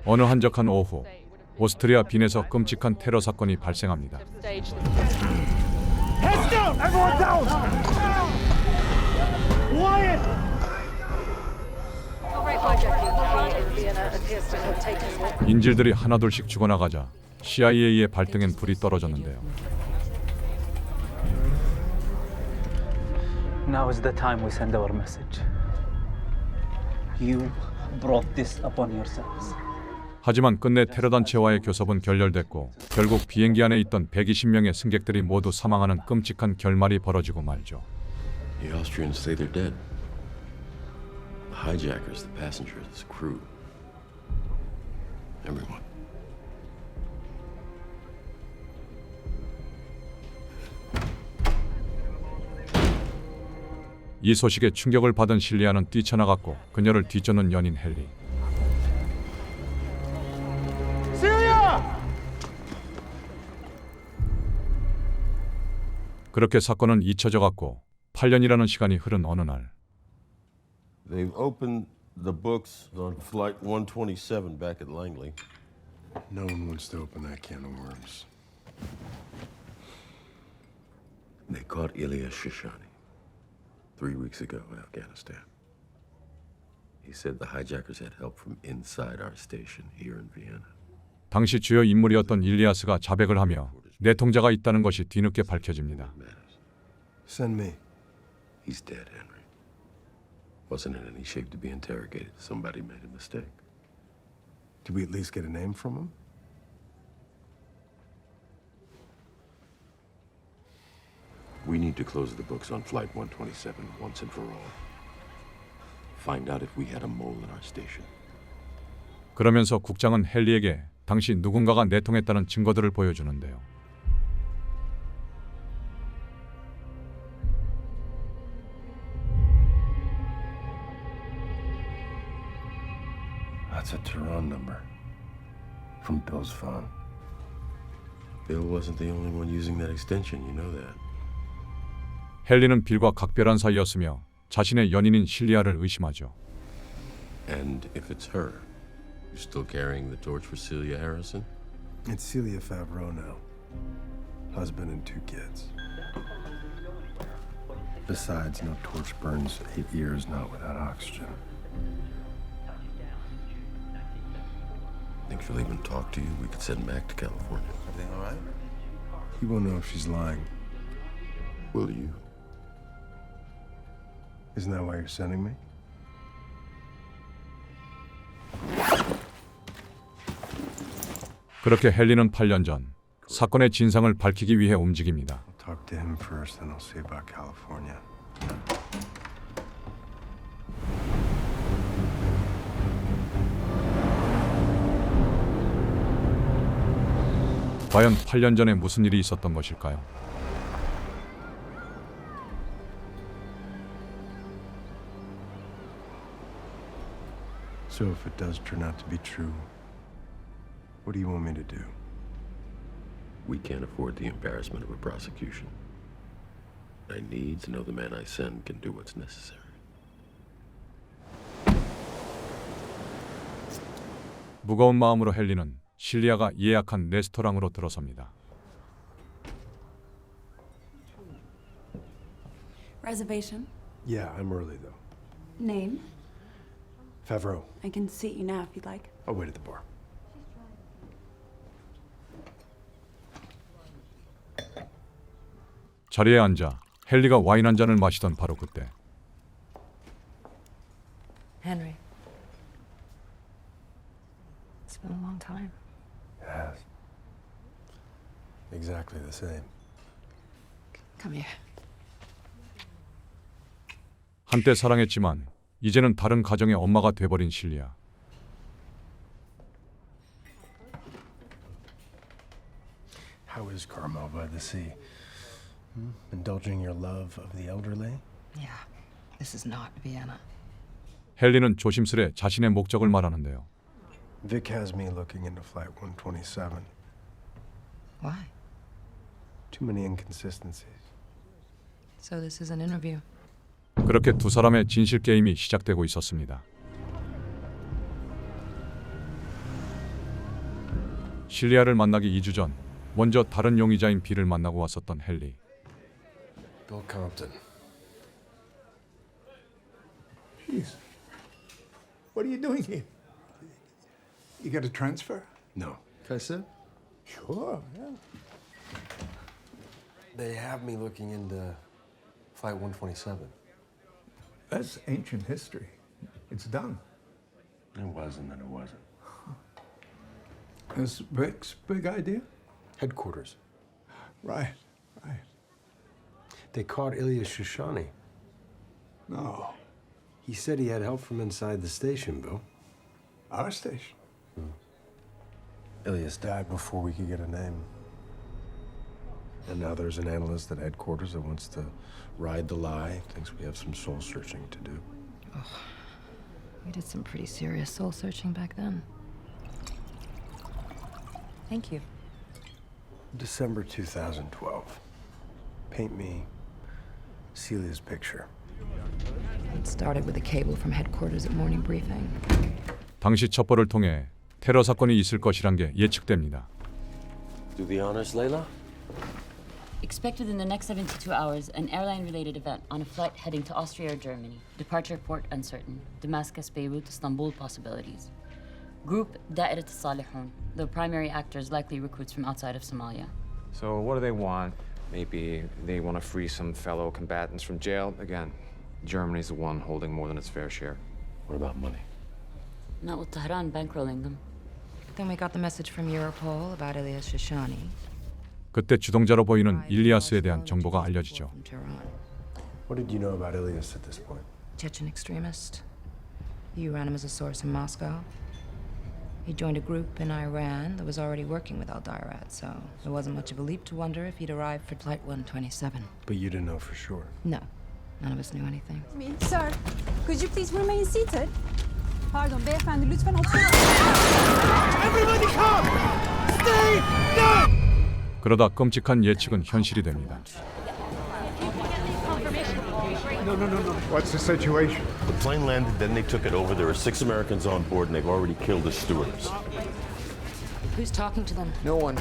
어느 한적한 오후, 오스트리아 빈에서 끔찍한 테러 사건이 발생합니다. 인질들이 하나둘씩 죽어나가자 CIA의 발등엔 불이 떨어졌는데요. Now is the time we send our message. You brought this upon yourselves. 하지만 끝내 테러 단체와의 교섭은 결렬됐고 결국 비행기 안에 있던 120명의 승객들이 모두 사망하는 끔찍한 결말이 벌어지고 말죠. The Austrians say they're dead. The hijackers, the passengers, the crew. Everyone. 이 소식에 충격을 받은 실리아는 뛰쳐나갔고 그녀를 뒤쫓는 연인 헨리. 그렇게 사건은 잊혀져 갔고 8년이라는 시간이 흐른 어느 날 They've opened the books on Flight 127 back at Langley. No one wants to open that can of worms. They caught Ilya Shishani 3 weeks ago in Afghanistan. He said the hijackers had help from inside our station here in Vienna. 당시 주요 인물이었던 일리아스가 자백을 하며 내통자가 있다는 것이 뒤늦게 밝혀집니다. Send me. He's dead, Henry. Wasn't in any shape to be interrogated. Somebody made a mistake. Did we at least get a name from him? We need to close the books on Flight 127 once and for all. Find out if we had a mole in our station. 그러면서 국장은 헨리에게 당시 누군가가 내통했다는 증거들을 보여주는데요. That's a Tehran number. From Bill's phone. Bill wasn't the only one using that extension, you know that. 헨리는 빌과 각별한 사이였으며 자신의 연인인 실리아를 의심하죠. And if it's her, you still carrying the torch for Celia Harrison? It's Celia Favreau now. Husband and 2 kids. Besides, no torch burns 8 years not without oxygen. Think she'll even talk to you? We could send Mac to California. Everything all right? He won't know if she's lying. Will you? Isn't that why you're sending me? 그렇게 헨리는 8년 전 사건의 진상을 밝히기 위해 움직입니다. I'll talk to him first, then I'll see about California. 과연 8년 전에 무슨 일이 있었던 것일까요? So if it does turn out to be true, what do you want me to do? We can't afford the embarrassment of a prosecution. I need to know the man I send can do what's necessary. 무거운 마음으로 헨리는 실리아가 예약한 레스토랑으로 들어섭니다. Reservation? Yeah, I'm early though. Name? Favreau. I can seat you now if you'd like. I'll wait at the bar. 자리에 앉아 헨리가 와인 한 잔을 마시던 바로 그때 Henry. It's been a long time. Yes. Exactly the same. Come here. 한때 사랑했지만 이제는 다른 가정의 엄마가 돼버린 실리아. How is Carmel by the sea? Indulging your love of the elderly? Yeah, this is not Vienna. 헨리는 조심스레 자신의 목적을 말하는데요. Vic has me looking into Flight 127. Why? Too many inconsistencies. So this is an interview. 그렇게 두 사람의 진실 게임이 시작되고 있었습니다. 실리아를 만나기 2주 전 먼저 다른 용의자인 빌을 만나고 왔었던 헨리. Bill Compton. Jeez. What are you doing here? You got a transfer? No. Can I sit? Sure, yeah. They have me looking into Flight 127. That's ancient history. It's done. It was and then it wasn't. That's Rick's big idea? Headquarters. Right, right. They caught Ilya Shoshani. No, He said he had help from inside the station, Bill. our station. Ilya's died before we could get a name. And now there's an analyst at headquarters that wants to ride the lie, thinks we have some soul searching to do. We did some pretty serious soul searching back then. Thank you. December 2012. Paint me Celia's picture. It started with a cable from headquarters at morning briefing. 당시 첩보를 통해 테러 사건이 있을 것이란 게 예측됩니다. Do the honors, Layla? Expected in the next 72 hours, an airline-related event on a flight heading to Austria or Germany. Departure port uncertain. Damascus, Beirut, Istanbul possibilities. Group Da'irat al-Salihun. The primary actors likely recruits from outside of Somalia. So what do they want? Maybe they want to free some fellow combatants from jail. Again, Germany's the one holding more than its fair share. What about money? Not with Tehran bankrolling them. Then we got the message from Europol about Ilya Shoshani. 그때 주동자로 보이는 일리아스에 대한 정보가 알려지죠. From Tehran. What did you know about Ilyas at this point? Chechen extremist. You ran him as a source in Moscow. He joined a group in Iran that was already working with Al-Dairat, so it wasn't much of a leap to wonder if he'd arrived for Flight 127. But you didn't know for sure. No, none of us knew anything. Sir, could you please remain seated? Pardon beyefendi, lütfen oturun. 그러다 끔찍한 예측은 현실이 됩니다. What's the situation? The plane landed, then they took it over. There were 6 Americans on board, and they've already killed the stewardess. Who's talking to them? No one.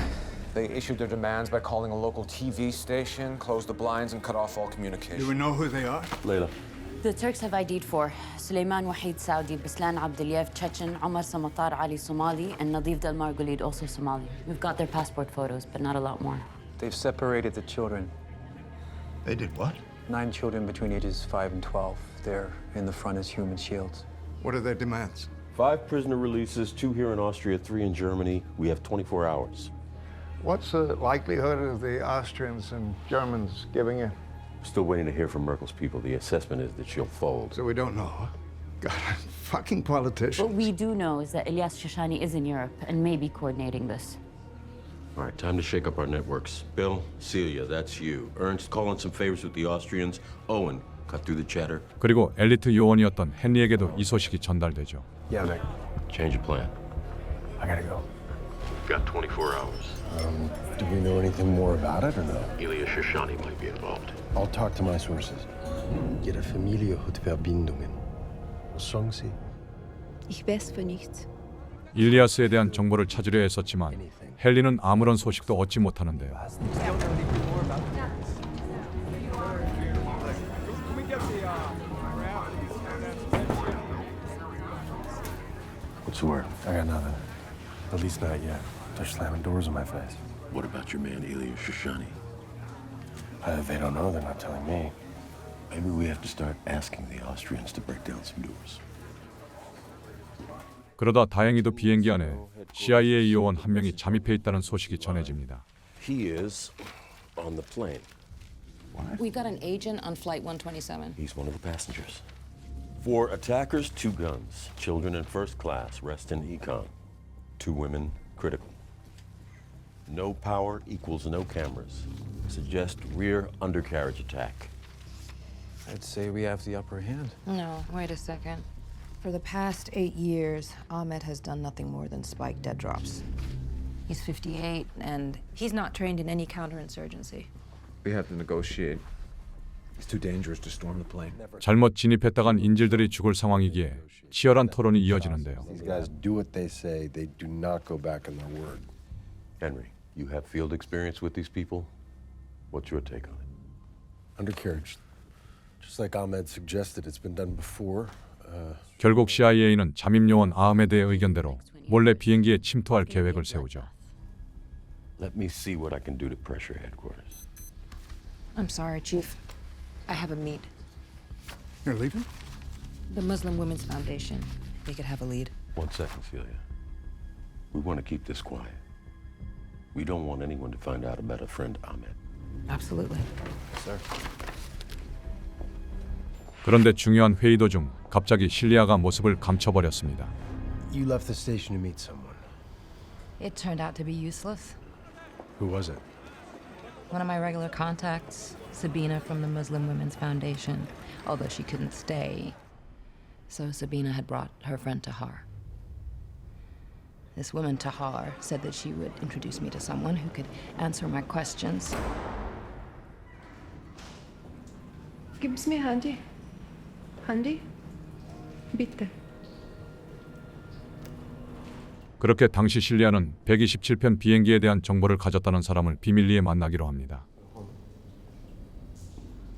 They issued their demands by calling a local TV station, closed the blinds, and cut off all Do communication. we know who they are? Layla, The Turks have ID'd 4. Suleiman Wahid Saudi, Bislan Abduliev Chechen, Omar Samatar Ali Somali, and Nadif Del Margulid also Somali. We've got their passport photos, but not a lot more. They've separated the children. They did what? 9 children between ages 5 and 12. They're in the front as human shields. What are their demands? 5 prisoner releases, 2 here in Austria, 3 in Germany. We have 24 hours. What's the likelihood of the Austrians and Germans giving in? Still waiting to hear from Merkel's people. The assessment is that she'll fold. So we don't know, huh? God, fucking politicians. What we do know is that Ilyas Shoshani is in Europe and may be coordinating this. All right, time to shake up our networks. Bill, Celia, that's you. Ernst, call in some favors with the Austrians. Owen, cut through the chatter. 그리고 엘리트 요원이었던 헨리에게도 이 소식이 전달되죠. Yeah, Nick. Change of plan. I gotta go. We've got 24 hours. Do we know anything more about it or no? Ilya Shoshani might be involved. I'll talk to my sources. Ihre Familie hat Verbindungen. Was sagen Sie? Ich weiß für nichts. 일리아스에 대한 정보를 찾으려 했었지만 헨리는 아무런 소식도 얻지 못하는데요. What's the word? I got nothing. At least not yet. They're slamming doors in my face. What about your man, Ilya Shoshani? They don't know. They're not telling me. Maybe we have to start asking the Austrians to break down some doors. 그러다 다행히도 비행기 안에 CIA 요원 한 명이 잠입해 있다는 소식이 전해집니다. He is on the plane. We got an agent on Flight 127. He's one of the passengers. 4 attackers, 2 guns. Children in first class, rest in econ. 2 women, critical. No power equals no cameras. Suggest rear undercarriage attack. I'd say we have the upper hand. No, wait a second. For the past 8 years, Ahmed has done nothing more than spike dead drops. He's 58, and he's not trained in any counterinsurgency. We have to negotiate It's too dangerous to storm the plane. 잘못 진입했다간 인질들이 죽을 상황이기에 치열한 토론이 이어지는데요. These guys do what they say. They do not go back on their word. Henry, you have field experience with these people. What's your take on it? Undercarriage. Just like Ahmed suggested, it's been done before. 결국 CIA는 잠입 요원 아흐메드의 의견대로 몰래 비행기에 침투할 계획을 세우죠. Let me see what I can do to pressure headquarters. I'm sorry, Chief. I have a meet. You're leaving? The Muslim Women's Foundation. They could have a lead. 1 second, Celia. We want to keep this quiet. We don't want anyone to find out about our friend Ahmed. Absolutely. Sir. 그런데 중요한 회의 도중 갑자기 실리아가 모습을 감춰버렸습니다. You left the station to meet someone. It turned out to be useless. Who was it? One of my regular contacts, Sabina from the Muslim Women's Foundation, although she couldn't stay. So Sabina had brought her friend Tahar. This woman, Tahar, said that she would introduce me to someone who could answer my questions. Gib's me handy. Handy? Bitte. 그렇게 당시 실리아는 127편 비행기에 대한 정보를 가졌다는 사람을 비밀리에 만나기로 합니다.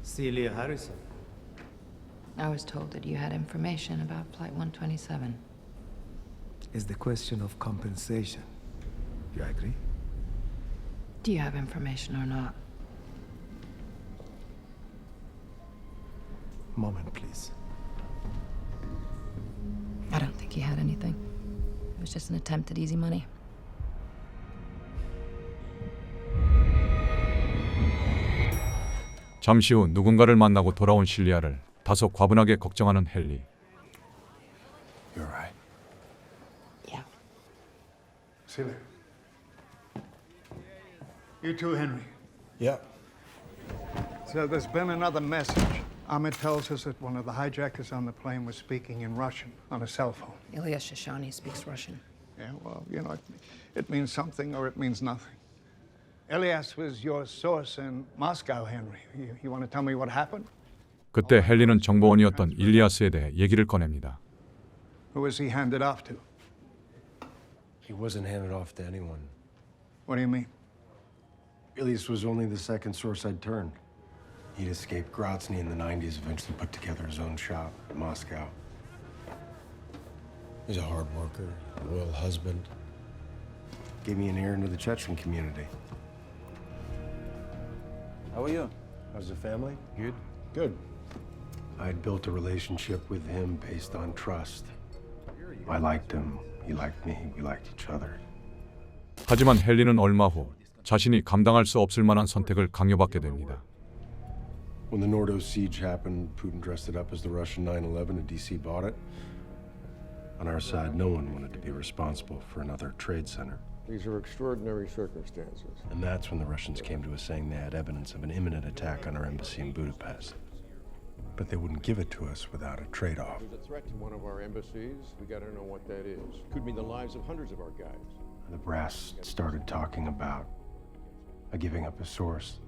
Celia Harrison. I was told that you had information about Flight 127. Is the question of compensation. You agree? Do you have information or not? Moment, please. I don't think he had anything. It was just an attempt at easy money. 잠시 후 누군가를 만나고 돌아온 실리아를 다소 과분하게 걱정하는 헨리. You're right. Yeah. Celia. You too, Henry. Yeah. So there's been another message. Ahmed tells us that one of the hijackers on the plane was speaking in Russian on a cell phone. Ilyas Shoshani speaks Russian. Yeah, well, you know, it means something or it means nothing. Elias was your source in Moscow, Henry. You want to tell me what happened? 그때 헨리는 정보원이었던 일리아스에 대해 얘기를 꺼냅니다. Who was he handed off to? He wasn't handed off to anyone. What do you mean? Ilias was only the second source I'd turned. He'd escaped Grozny in the 90s, eventually put together his own shop in Moscow. He's a hard worker, a loyal husband. Gave me an ear into the Chechen community. How are you? How's the family? Good. Good. I'd built a relationship with him based on trust. I liked him, he liked me, we liked each other. 하지만 헨리는 얼마 후 자신이 감당할 수 없을 만한 선택을 강요받게 됩니다. When the Nordo siege happened, Putin dressed it up as the Russian 9/11 and DC bought it. On our side, no one wanted to be responsible for another trade center. These are extraordinary circumstances. And that's when the Russians came to us saying they had evidence of an imminent attack on our embassy in Budapest. But they wouldn't give it to us without a trade-off. There's a threat to one of our embassies. We gotta know what that is. Could mean the lives of hundreds of our guys. The brass started talking about giving up a source.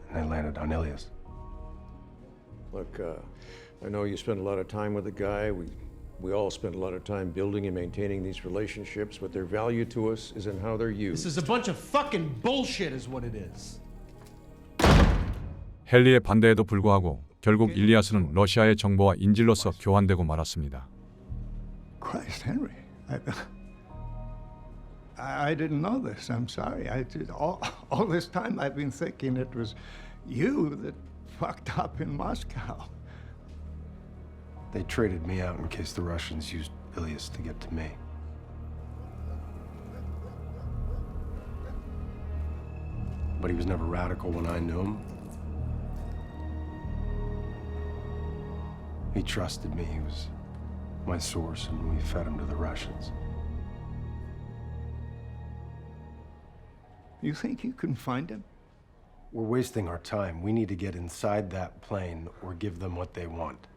And they landed on Ilias. Look, I know you spend a lot of time with the guy. We all spend a lot of time building and maintaining these relationships, but their value to us is in how they're used. This is a bunch of fucking bullshit is what it is. 헨리의 반대에도 불구하고 결국 일리아스는 러시아의 정보와 인질로서 교환되고 말았습니다. Christ, Henry. I didn't know this. I'm sorry. All this time I've been thinking it was you that fucked up in Moscow. They traded me out in case the Russians used Ilias to get to me. But he was never radical when I knew him. He trusted me. He was my source, and we fed him to the Russians. You think you can find him? We're wasting our time. We need to get inside that plane or give them what they want.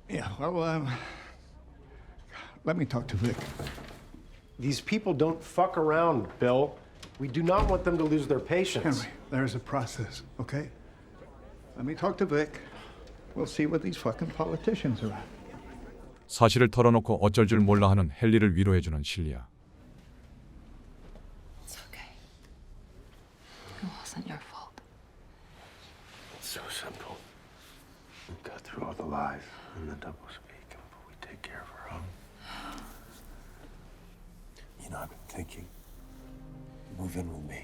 Yeah, well, let me talk to Vic. These people don't fuck around, Bill. We do not want them to lose their patience. Henry, there's a process, okay? Let me talk to Vic. We'll see what these fucking politicians are at. 사실을 털어놓고 어쩔 줄 몰라 하는 헨리를 위로해주는 실리아. It's okay. It wasn't your fault. It's so simple. We cut through all the lies and the doublespeak, but we take care of our own. You know, I've been thinking. Move in with me.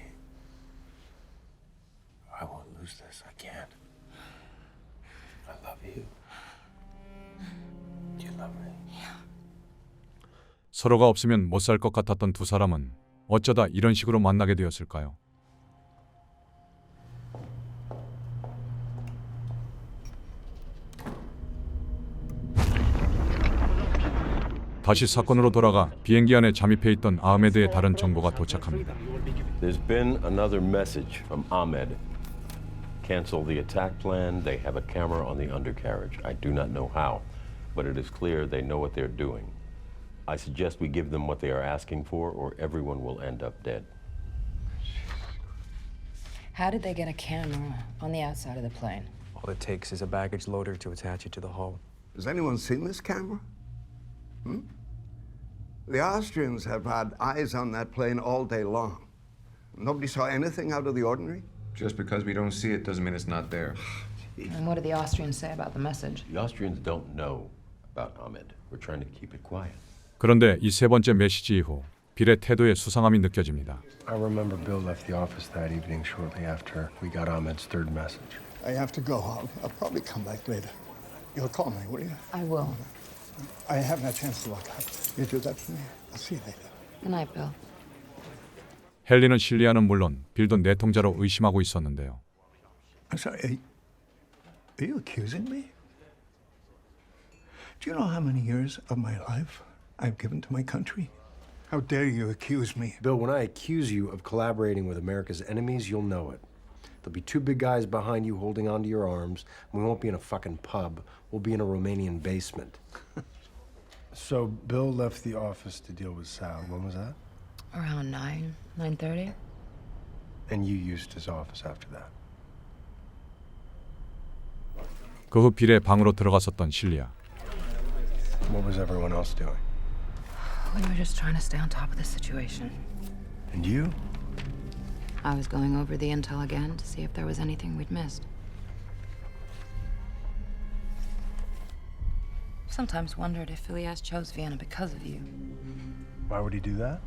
I won't lose this. I can't. I love you. Do you love me? 서로가 없으면 못 살 것 같았던 두 사람은 어쩌다 이런 식으로 만나게 되었을까요? 다시 사건으로 돌아가 비행기 안에 잠입해 있던 아흐메드의 다른 정보가 도착합니다. There's been another message from Ahmed. Cancel the attack plan. They have a camera on the undercarriage. I do not know how, but it is clear they know what they're doing. I suggest we give them what they are asking for, or everyone will end up dead. How did they get a camera on the outside of the plane? All it takes is a baggage loader to attach it to the hull. Has anyone seen this camera? The Austrians have had eyes on that plane all day long. Nobody saw anything out of the ordinary? Just because we don't see it doesn't mean it's not there. And what did the Austrians say about the message? The Austrians don't know about Ahmed. We're trying to keep it quiet. 그런데 이 세 번째 메시지 이후 빌의 태도에 수상함이 느껴집니다. I remember Bill left the office that evening shortly after we got Ahmed's third message. I have to go. I'll probably come back later. You'll call me, will you? I will. I haven't had a chance to look up. You do that for me? I'll see you later. Good night, Bill. 헨리는 실리아는 물론 빌도 내통자로 의심하고 있었는데요. I'm sorry, are you accusing me? Do you know how many years of my life I've given to my country? How dare you accuse me? Bill, when I accuse you of collaborating with America's enemies, you'll know it. There'll be two big guys behind you holding onto your arms. We won't be in a fucking pub. We'll be in a Romanian basement. So Bill left the office to deal with Sal. When was that? Around 9:30. And you used his office after that. 그 후 빌의 방으로 들어갔었던 실리아. What was everyone else doing? We were just trying to stay on top of the situation. And you? I was going over the intel again to see if there was anything we'd missed. Sometimes wondered if Ilias chose Vienna because of you. Why would he do that?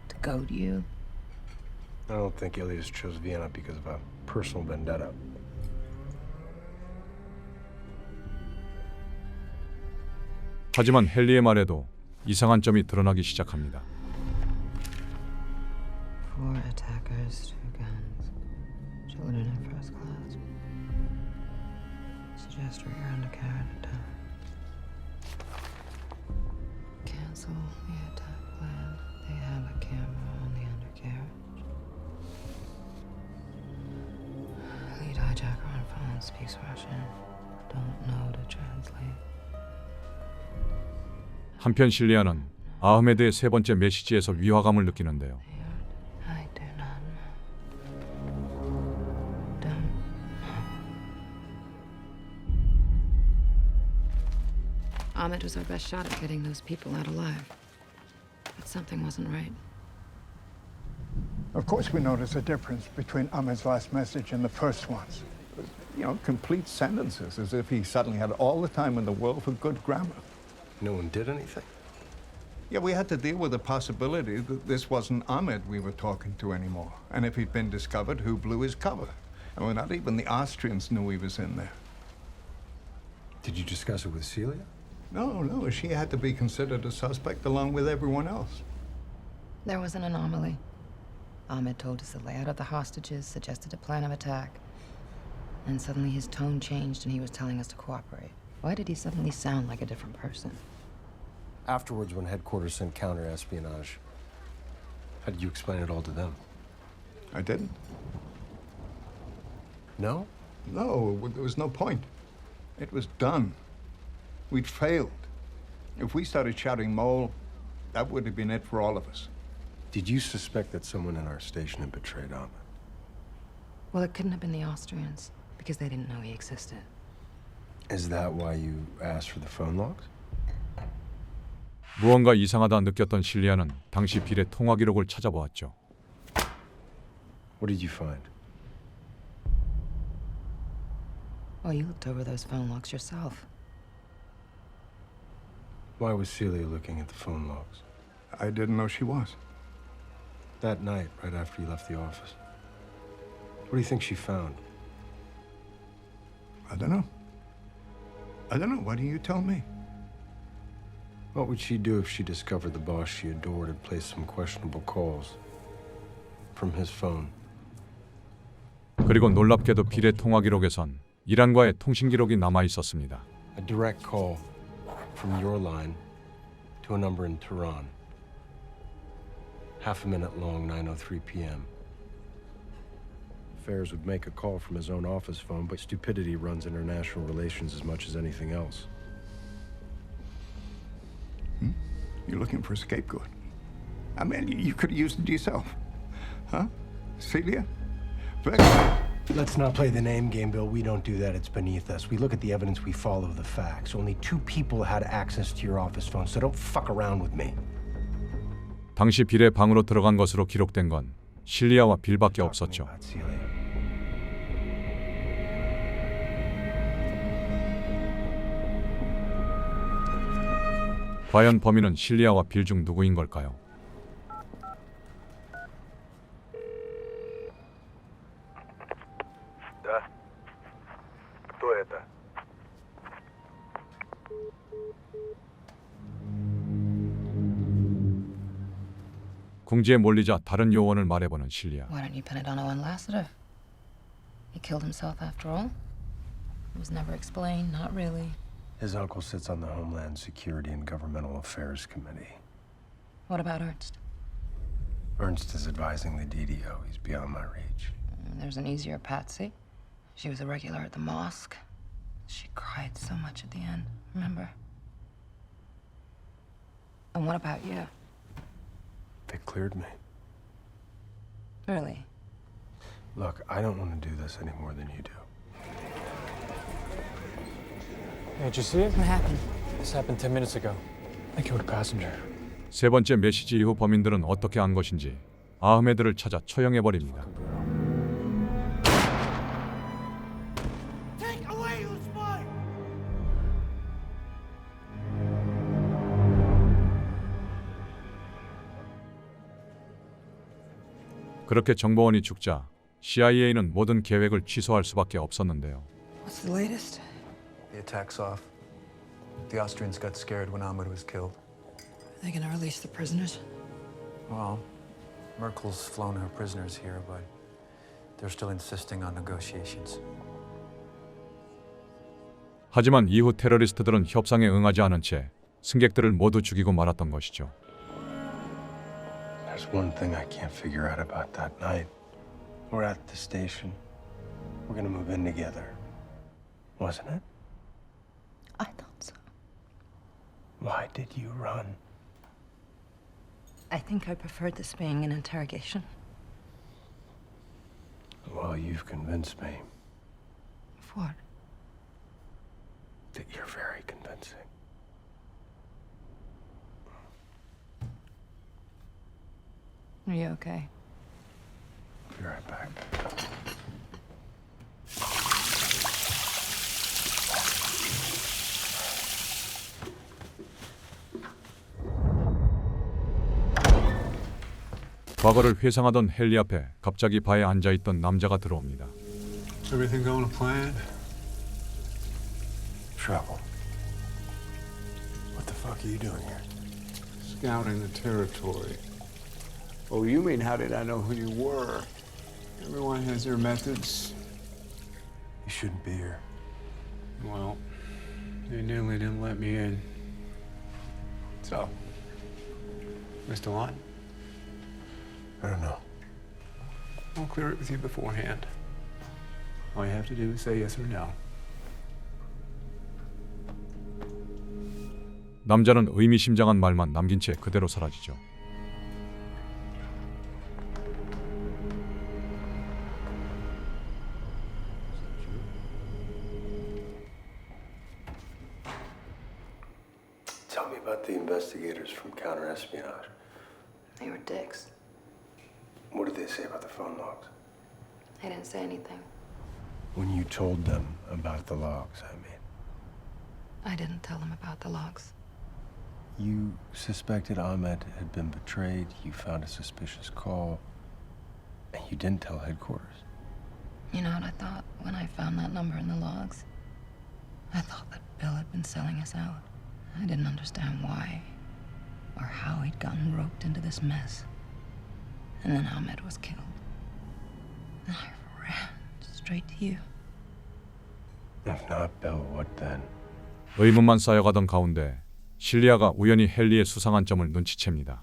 To goad you. I don't think Ilias chose Vienna because of a personal vendetta. 하지만 헨리의 말에도 이상한 점이 드러나기 시작합니다. 4 attackers, 2 guns, children in first class. Suggest rear undercarriage attack. Cancel the attack plan. They have a camera on the undercarriage. Lead hijacker on phone speaks Russian. Don't know to translate. 한편 실리아는 아흐메드의 세 번째 메시지에서 위화감을 느끼는데요. I do not know. Don't know. Ahmed was our best shot at getting those people out alive. But something wasn't right. Of course we notice a difference between Ahmed's last message and the first ones. You know, complete sentences, as if he suddenly had all the time in the world for good grammar. No one did anything? Yeah, we had to deal with the possibility that this wasn't Ahmed we were talking to anymore. And if he'd been discovered, who blew his cover? And not even the Austrians knew he was in there. Did you discuss it with Celia? No, she had to be considered a suspect along with everyone else. There was an anomaly. Ahmed told us the layout of the hostages suggested a plan of attack. And suddenly his tone changed and he was telling us to cooperate. Why did he suddenly sound like a different person? Afterwards, when headquarters sent counter-espionage, how did you explain it all to them? I didn't. No? No, there was no point. It was done. We'd failed. If we started shouting mole, that would have been it for all of us. Did you suspect that someone in our station had betrayed Ahmed? Well, it couldn't have been the Austrians. Because they didn't know he existed. Is that why you asked for the phone logs? 무언가 이상하다 느꼈던 실리아는 당시 빌의 통화 기록을 찾아보았죠. What did you find? Well, you looked over those phone logs yourself. Why was Celia looking at the phone logs? I didn't know she was. That night, right after you left the office. What do you think she found? I don't know. I don't know. Why don't you tell me? What would she do if she discovered the boss she adored had placed some questionable calls from his phone? 그리고 놀랍게도 빌의 통화 기록에선 이란과의 통신 기록이 남아 있었습니다. A direct call from your line to a number in Tehran. Half a minute long, 9:03 p.m. Fairs would make a call from his own office phone, but stupidity runs international relations as much as anything else. You're looking for a scapegoat. I mean, you could have used it yourself. Huh? Celia? Vic? Let's not play the name game, Bill. We don't do that. It's beneath us. We look at the evidence, we follow the facts. Only 2 people had access to your office phone, so don't fuck around with me. 당시 빌의 방으로 들어간 것으로 기록된 건 실리아와 빌밖에 없었죠. 과연 범인은 실리아와 빌 중 누구인 걸까요? Да. Кто это? 궁지에 몰리자 다른 요원을 말해보는 실리아. Why don't you pin it on Owen Lassiter? He killed himself after all? It was never explained, not really. His uncle sits on the Homeland Security and Governmental Affairs Committee. What about Ernst? Ernst is advising the DDO. He's beyond my reach. There's an easier Patsy. She was a regular at the mosque. She cried so much at the end, remember? And what about you? They cleared me. Really? Look, I don't want to do this any more than you do. Hey, did you see it? What happened? This happened 10 minutes ago. I killed a passenger. 세 번째 메시지 이후 범인들은 어떻게 한 것인지 아흐메드를 찾아 처형해버립니다. 그렇게 정보원이 죽자 CIA는 모든 계획을 취소할 수밖에 없었는데요. What's the latest? The attack's off. The Austrians got scared when Ahmed was killed. Are they gonna release the prisoners? Well, Merkel's flown her prisoners here, but they're still insisting on negotiations. 하지만 이후 테러리스트들은 협상에 응하지 않은 채 승객들을 모두 죽이고 말았던 것이죠. There's one thing I can't figure out about that night. We're at the station. We're gonna move in together. Wasn't it? I thought so. Why did you run? I think I preferred this being an interrogation. Well, you've convinced me Of what? that you're very convincing. Are you okay? Be right back. 과거를 회상하던 헨리 앞에 갑자기 바에 앉아있던 남자가 들어옵니다. Everything going to plan? Trouble. What the fuck are you doing here? Scouting the territory. Oh, you mean how did I know who you were? Everyone has their methods. You shouldn't be here. Well, they nearly didn't let me in. So, missed a lot? I don't know. I'll clear it with you beforehand. All you have to do is say yes or no. 남자는 의미심장한 말만 남긴 채 그대로 사라지죠. investigators from counterespionage. They were dicks. What did they say about the phone logs? They didn't say anything. When you told them about the logs, I mean. I didn't tell them about the logs. You suspected Ahmed had been betrayed, you found a suspicious call, and you didn't tell headquarters. You know what I thought when I found that number in the logs? I thought that Bill had been selling us out. I didn't understand why or how he'd gotten roped into this mess. And then Ahmed was killed. And I ran straight to you. If not Bill, what then? 의문만 쌓여가던 가운데 실리아가 우연히 헨리의 수상한 점을 눈치챕니다.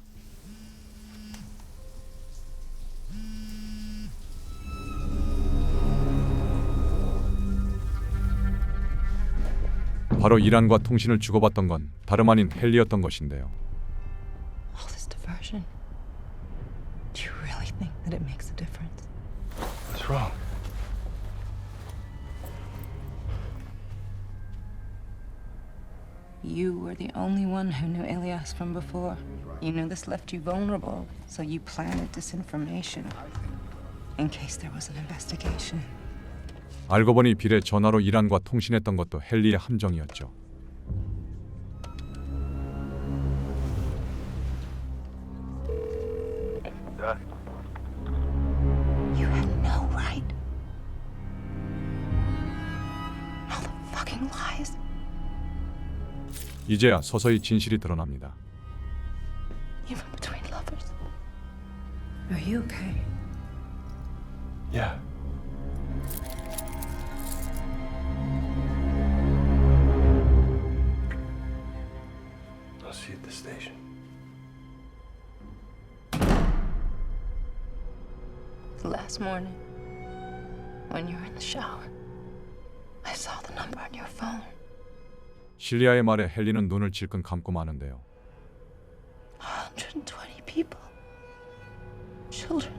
바로 이란과 통신을 주고받던 건 다름 아닌 헨리였던 것인데요. All this diversion. Do you really think that it makes a difference? What's wrong? You were the only one who knew Elias from before. You knew this left you vulnerable, so you planted disinformation in case there was an investigation. 알고 보니 빌의 전화로 이란과 통신했던 것도 헨리의 함정이었죠. You had no right. All the fucking lies. 이제야 서서히 진실이 드러납니다. Even between lovers. Are you okay? Yeah. I'll see you at the station. The last morning, when you were in the shower, I saw the number on your phone. 실리아의 말에 헨리는 눈을 질끈 감고 마는데요. 120 people. Children.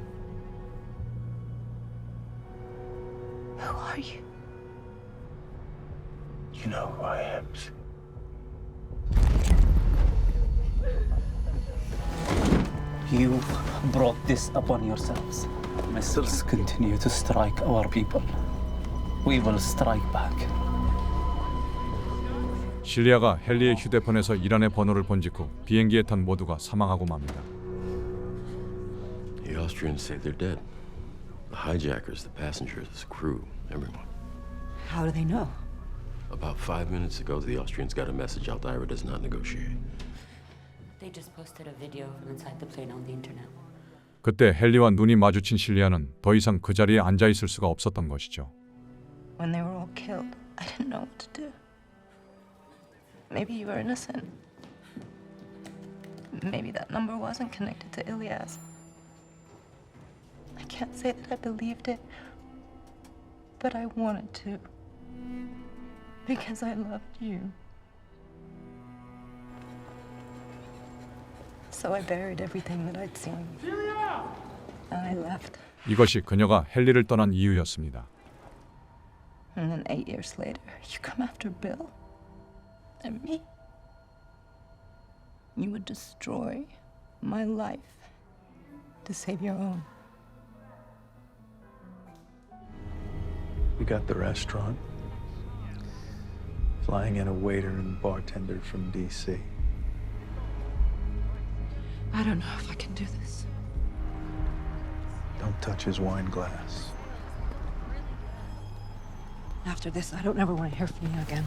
Who are you? You know who I am. You brought this upon yourselves. Missiles continue to strike our people. We will strike back. 실리아가 헨리의 휴대폰에서 이란의 번호를 본 직후 비행기에 탄 모두가 사망하고 맙니다. The Austrians say they're dead. The hijackers, the passengers, the crew, everyone. How do they know? About 5 minutes ago, the Austrians got a message Al-Daira does not negotiate. They just posted a video from inside the plane on the internet. 그때 헨리와 눈이 마주친 실리아는 더 이상 그 자리에 앉아 있을 수가 없었던 것이죠. When they were all killed, I didn't know what to do. Maybe you were innocent. Maybe that number wasn't connected to Ilyas. I can't say that I believed it, but I wanted to. Because I loved you. So I buried everything that I'd seen. And I left. 이것이 그녀가 헨리를 떠난 이유였습니다. And then 8 years later, you come after Bill and me. You would destroy my life to save your own. We got the restaurant. Flying in a waiter and bartender from D.C. I don't know if I can do this. Don't touch his wine glass. After this, I don't ever want to hear from you again.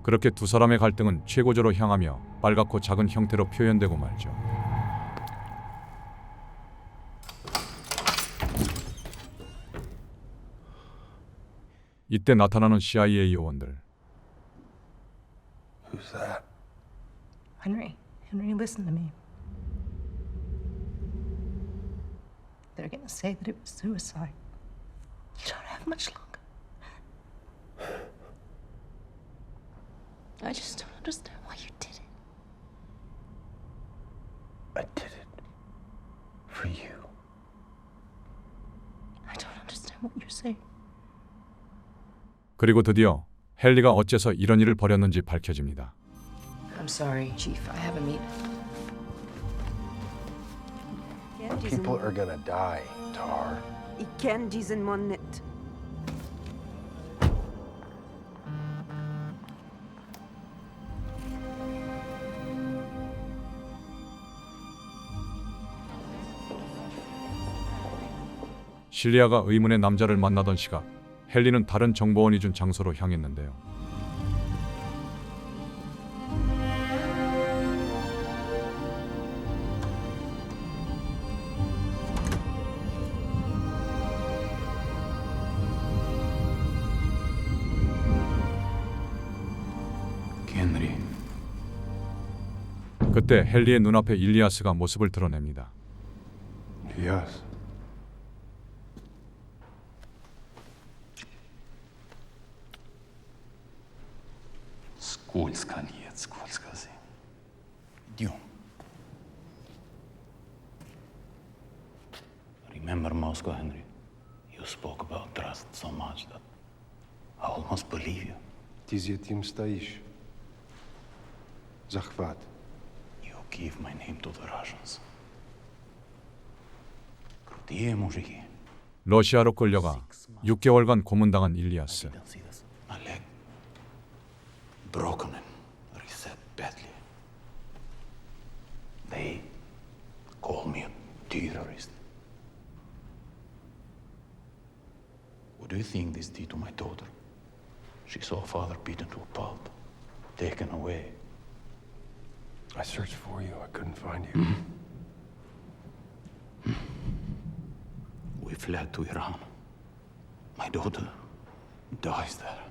그렇게 두 사람의 갈등은 최고조로 향하며 빨갛고 작은 형태로 표현되고 말죠. 이때 나타나는 CIA 요원들. Who's that? Henry, listen to me. They're gonna say that it was suicide. You don't have much longer. I just don't understand why you did it. I did it for you. I don't understand what you're saying. 그리고 드디어 헨리가 어째서 이런 일을 벌였는지 밝혀집니다. I'm sorry, Chief. I have a meet. People are gonna die, Tar. 이 캔디는 못넷. 실리아가 의문의 남자를 만나던 시각, 헨리는 다른 정보원이 준 장소로 향했는데요. 헨리. 그때 헨리의 눈앞에 일리아스가 모습을 드러냅니다. Yes. Скользко, нет, скользко. Идем. Remember Moscow, Henry? You spoke about trust so much that I almost believe you. Ты за этим стоишь. Захват. You give my name to the Russians. крутые мужики. 러시아로 끌려가 6개월간 고문당한 일리아스. Oleg, broken and reset badly. They call me a terrorist. What do you think this did to my daughter? She saw her father beaten to a pulp, taken away. I searched for you. I couldn't find you. We fled to Iran. My daughter dies there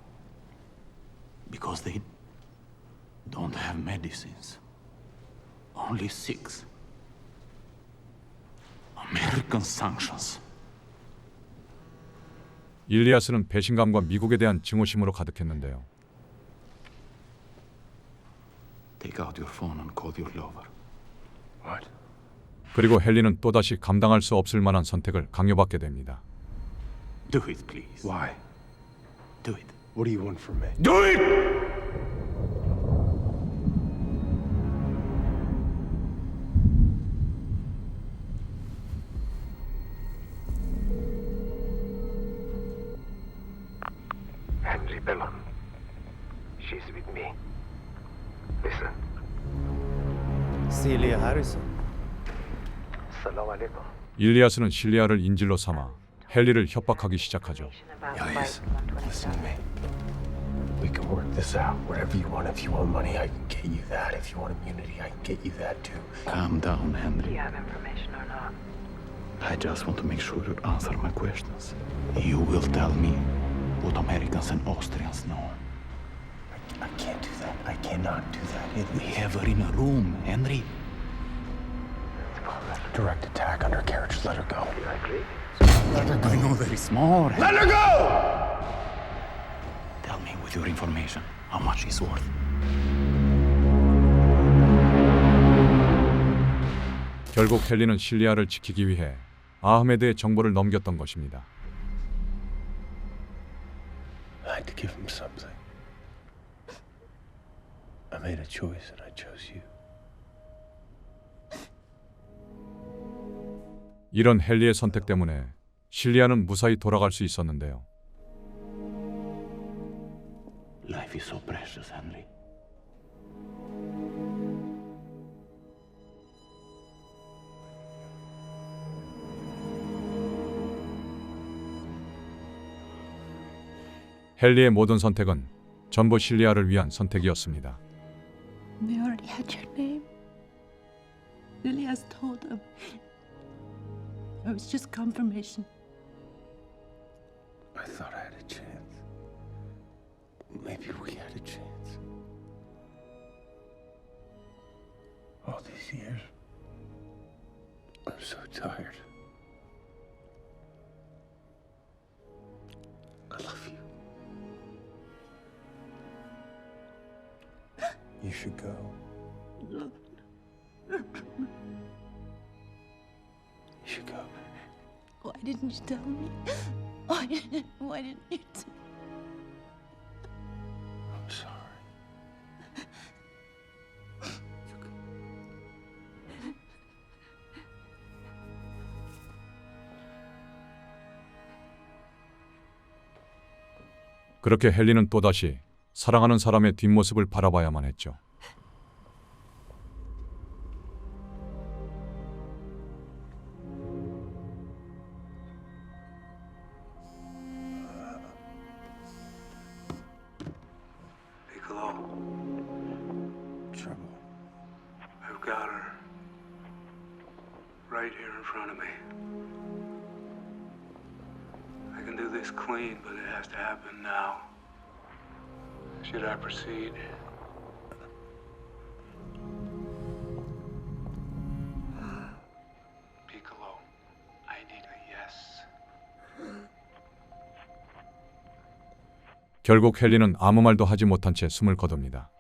because they don't have medicines. Only 6. American sanctions. 일리아스는 배신감과 미국에 대한 증오심으로 가득했는데요. Take out your phone and call your lover. What? 그리고 헨리는 또다시 감당할 수 없을 만한 선택을 강요받게 됩니다. Do it, please. Why? Do it. What do you want from me? Do it! Henry Bellon. She's with me. Listen. Celia Harrison. Salam alaikum. 일리아스는 실리아를 인질로 삼아 헨리를 협박하기 시작하죠. Elias, listen to me. We can work this out. Whatever you want. If you want money, I can get you that. If you want immunity, I can get you that too. Calm down, Henry. Do you have information or not? I just want to make sure you answer my questions. You will tell me what Americans and Austrians know. I can't do that. I cannot do that. We have her in a room, Henry. Direct attack under carriage. Let her go. Let her go. I know there is more. Let her go! Tell me with your information how much she's worth. 결국 헨리는 실리아를 지키기 위해 아흐메드의 정보를 넘겼던 것입니다. I had to give him something. I made a choice and I chose you. 이런 헨리의 선택 때문에 실리아는 무사히 돌아갈 수 있었는데요. Life is so precious, Henry. 헨리의 모든 선택은 전부 실리아를 위한 선택이었습니다. They already had your name. Lily has told them. It was just confirmation. I thought I had a chance. Maybe we had a chance. All these years, I'm so tired. I love you. You should go. No. You should go. Why didn't you tell me? Why didn't you tell 그렇게 헨리는 또다시 사랑하는 사람의 뒷모습을 바라봐야만 했죠. Piccolo. Trouble. I've got her. Right here in front of me. I can do this clean, but it has to happen now. Should I proceed? Piccolo, I need a yes. 결국 헨리는 아무 말도 하지 못한 채 숨을 거둡니다.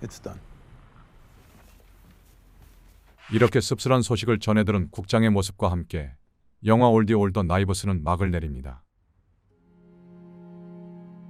It's done. 이렇게 씁쓸한 소식을 전해들은 국장의 모습과 함께 영화 올디 올더 나이브스는 막을 내립니다.